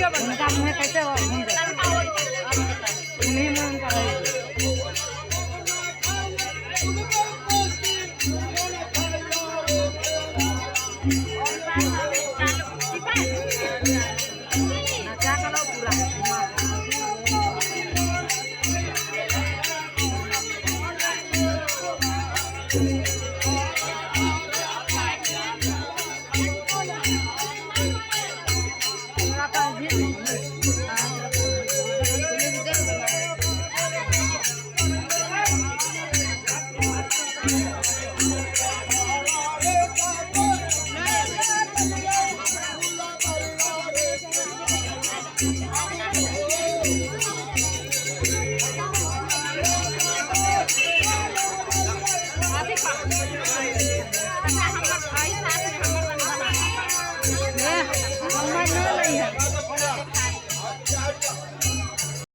उनका मुँह कैसे घूम जाए उन्हीं में उनका रहेगी। नचा करो पूरा Así